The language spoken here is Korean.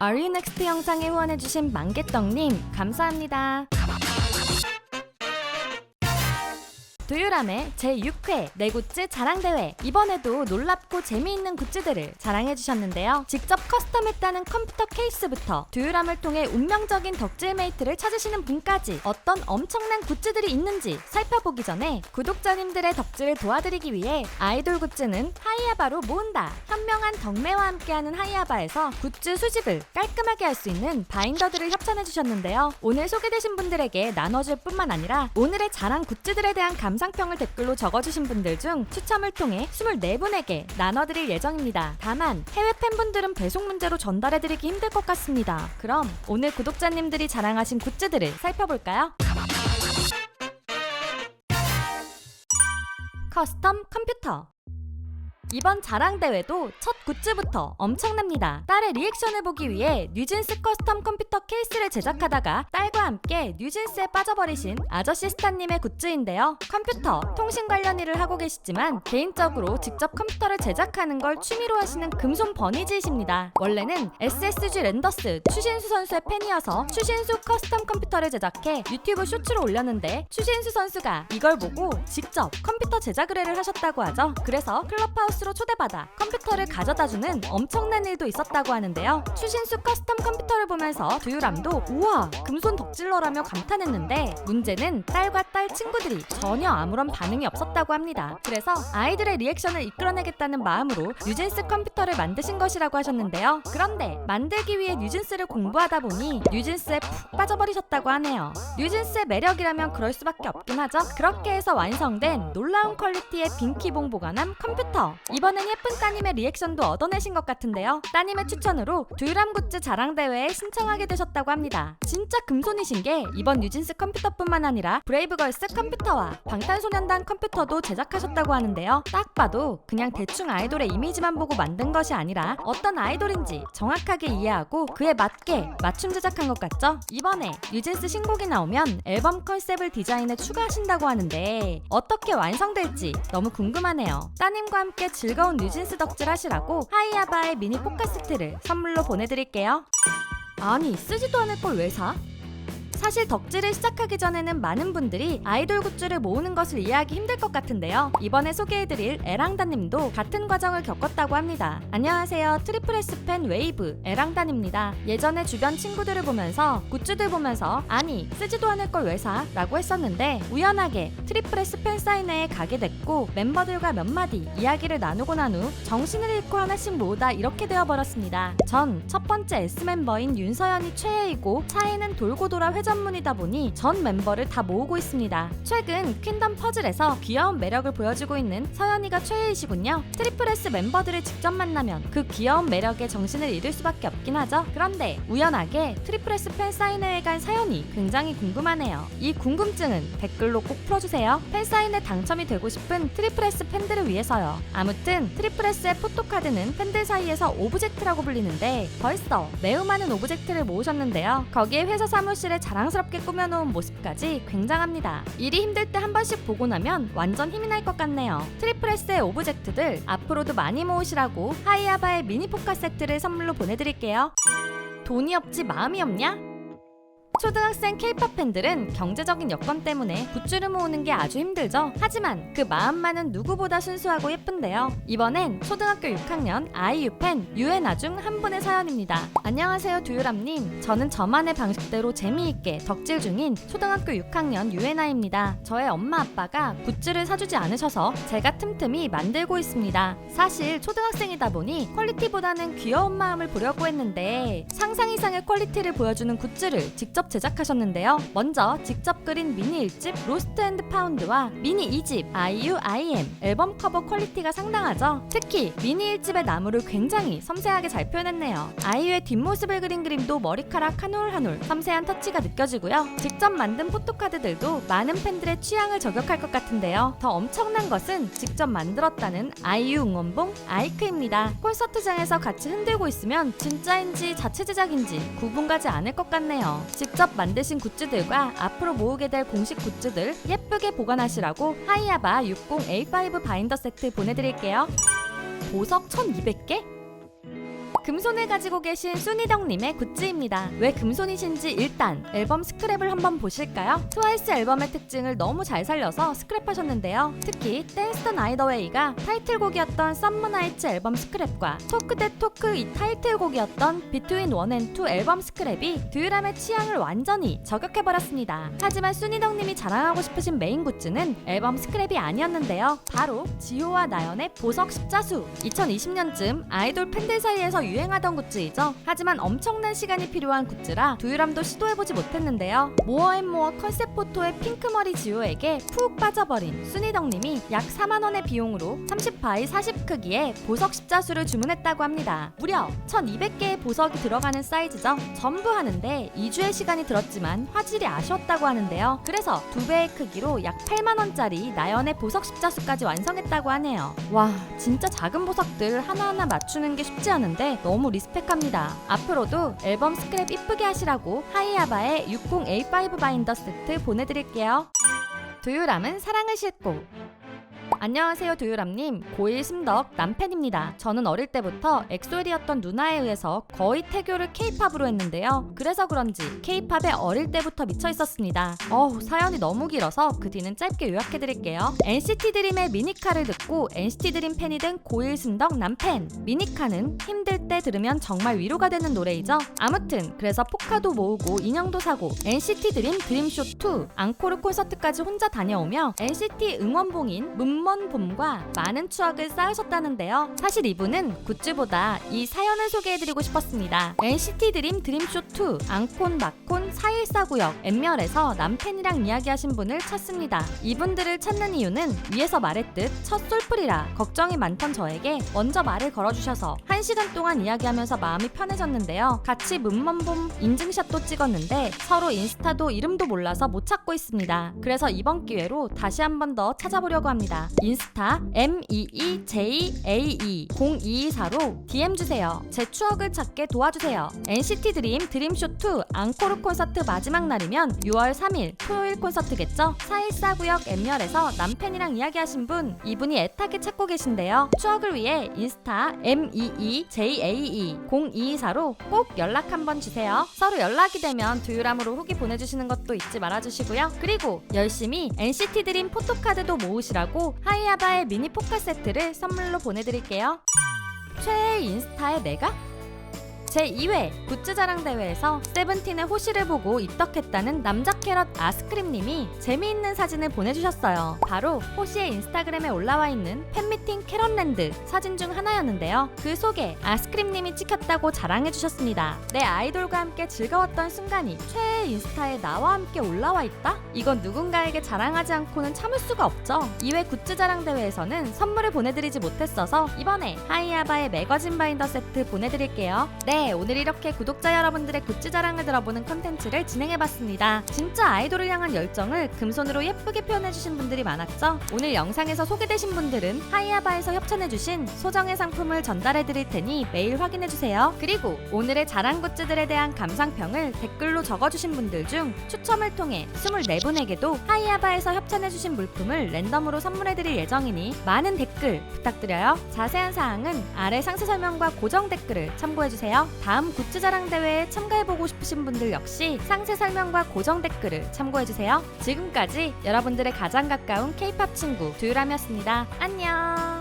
RUNEXT 영상에 후원해주신 만개떡님 감사합니다. 두유람의 제6회 내굿즈 자랑대회. 이번에도 놀랍고 재미있는 굿즈들을 자랑해주셨는데요. 직접 커스텀했다는 컴퓨터 케이스부터 두유람을 통해 운명적인 덕질메이트를 찾으시는 분까지 어떤 엄청난 굿즈들이 있는지 살펴보기 전에 구독자님들의 덕질을 도와드리기 위해 아이돌 굿즈는 하이아바로 모은다. 현명한 덕매와 함께하는 하이아바에서 굿즈 수집을 깔끔하게 할 수 있는 바인더들을 협찬해주셨는데요. 오늘 소개되신 분들에게 나눠줄 뿐만 아니라 오늘의 자랑 굿즈들에 대한 감상평을 댓글로 적어주신 분들 중 추첨을 통해 24분에게 나눠드릴 예정입니다. 다만 해외 팬분들은 배송 문제로 전달해드리기 힘들 것 같습니다. 그럼 오늘 구독자님들이 자랑하신 굿즈들을 살펴볼까요? 커스텀 컴퓨터. 이번 자랑대회도 첫 굿즈부터 엄청납니다. 딸의 리액션을 보기 위해 뉴진스 커스텀 컴퓨터 케이스를 제작하다가 딸과 함께 뉴진스에 빠져버리신 아저씨 스타님의 굿즈인데요. 컴퓨터, 통신 관련 일을 하고 계시지만 개인적으로 직접 컴퓨터를 제작하는 걸 취미로 하시는 금손 버니지이십니다. 원래는 SSG 랜더스 추신수 선수의 팬이어서 추신수 커스텀 컴퓨터를 제작해 유튜브 쇼츠로 올렸는데 추신수 선수가 이걸 보고 직접 컴퓨터 제작 의뢰를 하셨다고 하죠. 그래서 클럽하우스 로 초대받아 컴퓨터를 가져다주는 엄청난 일도 있었다고 하는데요. 추신수 커스텀 컴퓨터를 보면서 두유람도 우와 금손 덕질러라며 감탄했는데 문제는 딸과 딸 친구들이 전혀 아무런 반응이 없었다고 합니다. 그래서 아이들의 리액션을 이끌어내겠다는 마음으로 뉴진스 컴퓨터를 만드신 것이라고 하셨는데요. 그런데 만들기 위해 뉴진스를 공부하다 보니 뉴진스에 푹 빠져버리셨다고 하네요. 뉴진스의 매력이라면 그럴 수밖에 없긴 하죠. 그렇게 해서 완성된 놀라운 퀄리티의 빈키봉 보관함 컴퓨터. 이번엔 예쁜 따님의 리액션도 얻어내신 것 같은데요. 따님의 추천으로 두유람 굿즈 자랑대회에 신청하게 되셨다고 합니다. 진짜 금손이신 게 이번 뉴진스 컴퓨터뿐만 아니라 브레이브걸스 컴퓨터와 방탄소년단 컴퓨터도 제작하셨다고 하는데요. 딱 봐도 그냥 대충 아이돌의 이미지만 보고 만든 것이 아니라 어떤 아이돌인지 정확하게 이해하고 그에 맞게 맞춤 제작한 것 같죠? 이번에 뉴진스 신곡이 나오면 앨범 컨셉을 디자인에 추가하신다고 하는데 어떻게 완성될지 너무 궁금하네요. 따님과 함께 즐거운 뉴진스 덕질 하시라고 하이아바의 미니 포카 세트를 선물로 보내드릴게요. 아니 쓰지도 않을 걸 왜 사? 사실 덕질을 시작하기 전에는 많은 분들이 아이돌 굿즈를 모으는 것을 이해하기 힘들 것 같은데요. 이번에 소개해드릴 에랑다님도 같은 과정을 겪었다고 합니다. 안녕하세요. 트리플 S 팬 웨이브 에랑다입니다. 예전에 주변 친구들을 보면서 굿즈들 보면서 아니 쓰지도 않을 걸 왜 사? 라고 했었는데 우연하게 트리플 S 팬 사인회에 가게 됐고 멤버들과 몇 마디 이야기를 나누고 난 후 정신을 잃고 하나씩 모으다 이렇게 되어버렸습니다. 전 첫 번째 S 멤버인 윤서연이 최애이고 차이는 돌고 돌아 회전문이다 보니 전 멤버를 다 모으고 있습니다. 최근 퀸덤 퍼즐에서 귀여운 매력을 보여주고 있는 서연이가 최애이시군요. 트리플 S 멤버들을 직접 만나면 그 귀여운 매력에 정신을 잃을 수밖에 없긴 하죠. 그런데 우연하게 트리플 S 팬 사인회에 간 사연이 굉장히 궁금하네요. 이 궁금증은 댓글로 꼭 풀어주세요. 팬 사인회 당첨이 되고 싶은 트리플 S 팬들을 위해서요. 아무튼 트리플 S의 포토카드는 팬들 사이에서 오브젝트라고 불리는데 벌써 매우 많은 오브젝트를 모으셨는데요. 거기에 회사 사무실에 자랑스럽게 꾸며놓은 모습까지 굉장합니다. 일이 힘들 때 한 번씩 보고 나면 완전 힘이 날 것 같네요. 트리플 S의 오브젝트들 앞으로도 많이 모으시라고 하이아바의 미니 포카 세트를 선물로 보내드릴게요. 돈이 없지 마음이 없냐? 초등학생 K-POP 팬들은 경제적인 여건 때문에 굿즈를 모으는 게 아주 힘들죠. 하지만 그 마음만은 누구보다 순수하고 예쁜데요. 이번엔 초등학교 6학년 아이유 팬 유에나 중 한 분의 사연입니다. 안녕하세요 두유람님. 저는 저만의 방식대로 재미있게 덕질 중인 초등학교 6학년 유에나입니다. 저의 엄마 아빠가 굿즈를 사주지 않으셔서 제가 틈틈이 만들고 있습니다. 사실 초등학생이다 보니 퀄리티보다는 귀여운 마음을 보려고 했는데 상상 이상의 퀄리티를 보여주는 굿즈를 직접 제작하셨는데요. 먼저 직접 그린 미니 1집 로스트 앤드 파운드와 미니 2집 아이유 IM 앨범 커버 퀄리티가 상당하죠. 특히 미니 1집의 나무를 굉장히 섬세하게 잘 표현했네요. 아이유의 뒷모습을 그린 그림도 머리카락 한 올 한 올 섬세한 터치가 느껴지고요. 직접 만든 포토카드들도 많은 팬들의 취향을 저격할 것 같은데요. 더 엄청난 것은 직접 만들었다는 아이유 응원봉 아이크입니다. 콘서트장에서 같이 흔들고 있으면 진짜인지 자체 제작인지 구분가지 않을 것 같네요. 직접 만드신 굿즈들과 앞으로 모으게 될 공식 굿즈들 예쁘게 보관하시라고 하이아바 60A5 바인더 세트 보내드릴게요. 보석 1200개? 금손을 가지고 계신 순이덕님의 굿즈입니다. 왜 금손이신지 일단 앨범 스크랩을 한번 보실까요? 트와이스 앨범의 특징을 너무 잘 살려서 스크랩하셨는데요. 특히 댄스 더 나이트 어웨이가 타이틀곡이었던 썸머 나이츠 앨범 스크랩과 토크 대 토크 이 타이틀곡이었던 비트윈 1 앤 2 앨범 스크랩이 두유람의 취향을 완전히 저격해버렸습니다. 하지만 순이덕님이 자랑하고 싶으신 메인 굿즈는 앨범 스크랩이 아니었는데요. 바로 지효와 나연의 보석 십자수. 2020년쯤 아이돌 팬들 사이에서 유행하던 굿즈이죠. 하지만 엄청난 시간이 필요한 굿즈라 두유람도 시도해보지 못했는데요. 모어앤모어 컨셉 포토의 핑크머리 지효에게 푹 빠져버린 순이덕님이 약 4만원의 비용으로 30바이 40 크기의 보석 십자수를 주문했다고 합니다. 무려 1200개의 보석이 들어가는 사이즈죠. 전부 하는데 2주의 시간이 들었지만 화질이 아쉬웠다고 하는데요. 그래서 2배의 크기로 약 8만원짜리 나연의 보석 십자수까지 완성했다고 하네요. 와, 진짜 작은 보석들 하나하나 맞추는 게 쉽지 않은데 너무 리스펙합니다. 앞으로도 앨범 스크랩 이쁘게 하시라고 하이아바의 60A5 바인더 세트 보내드릴게요. 두유람은 사랑을 싣고. 안녕하세요 두유람님, 고1 심덕 남팬입니다. 저는 어릴 때부터 엑소엘이었던 누나에 의해서 거의 태교를 케이팝으로 했는데요. 그래서 그런지 케이팝에 어릴 때부터 미쳐있었습니다. 사연이 너무 길어서 그 뒤는 짧게 요약해드릴게요. NCT 드림의 미니카를 듣고 NCT 드림 팬이 된 고1 심덕 남팬. 미니카는 힘들 때 들으면 정말 위로가 되는 노래이죠. 아무튼 그래서 포카도 모으고 인형도 사고 NCT 드림 드림쇼2 앙코르 콘서트까지 혼자 다녀오며 NCT 응원봉인 문먼 봄과 많은 추억을 쌓으셨다는데요. 사실 이분은 굿즈보다 이 사연을 소개해드리고 싶었습니다. NCT 드림 드림쇼2 앙콘 마콘 4149역 엠멸에서 남팬이랑 이야기하신 분을 찾습니다. 이분들을 찾는 이유는 위에서 말했듯 첫 솔플이라 걱정이 많던 저에게 먼저 말을 걸어주셔서 1시간 동안 이야기하면서 마음이 편해졌는데요. 같이 문먼봄 인증샷도 찍었는데 서로 인스타도 이름도 몰라서 못 찾고 있습니다. 그래서 이번 기회로 다시 한 번 더 찾아보려고 합니다. 인스타 MEEJAE0224로 DM 주세요. 제 추억을 찾게 도와주세요. NCT 드림 드림쇼2 앙코르 콘서트 마지막 날이면 6월 3일 토요일 콘서트겠죠? 4149역 엠멸에서 남팬이랑 이야기하신 분, 이분이 애타게 찾고 계신데요. 추억을 위해 인스타 MEEJAE0224로 꼭 연락 한번 주세요. 서로 연락이 되면 두유람으로 후기 보내주시는 것도 잊지 말아주시고요. 그리고 열심히 NCT 드림 포토카드도 모으시라고 하이아바의 미니 포카 세트를 선물로 보내드릴게요. 최애 인스타의 내가? 제2회 굿즈 자랑 대회에서 세븐틴의 호시를 보고 입덕했다는 남자 캐럿 아스크림님이 재미있는 사진을 보내주셨어요. 바로 호시의 인스타그램에 올라와 있는 팬미팅 캐럿랜드 사진 중 하나였는데요. 그 속에 아스크림님이 찍혔다고 자랑해주셨습니다. 내 아이돌과 함께 즐거웠던 순간이 최애 인스타에 나와 함께 올라와 있다? 이건 누군가에게 자랑하지 않고는 참을 수가 없죠. 2회 굿즈 자랑 대회에서는 선물을 보내드리지 못했어서 이번에 하이아바의 매거진 바인더 세트 보내드릴게요. 네, 오늘 이렇게 구독자 여러분들의 굿즈 자랑을 들어보는 컨텐츠를 진행해봤습니다. 진짜 아이돌을 향한 열정을 금손으로 예쁘게 표현해주신 분들이 많았죠? 오늘 영상에서 소개되신 분들은 하이아바에서 협찬해주신 소정의 상품을 전달해드릴 테니 메일 확인해주세요. 그리고 오늘의 자랑 굿즈들에 대한 감상평을 댓글로 적어주신 분들 중 추첨을 통해 24분에게도 하이아바에서 협찬해주신 물품을 랜덤으로 선물해드릴 예정이니 많은 댓글 부탁드려요. 자세한 사항은 아래 상세 설명과 고정 댓글을 참고해주세요. 다음 굿즈 자랑 대회에 참가해보고 싶으신 분들 역시 상세 설명과 고정 댓글을 참고해주세요. 지금까지 여러분들의 가장 가까운 K-팝 친구 두유람이었습니다. 안녕.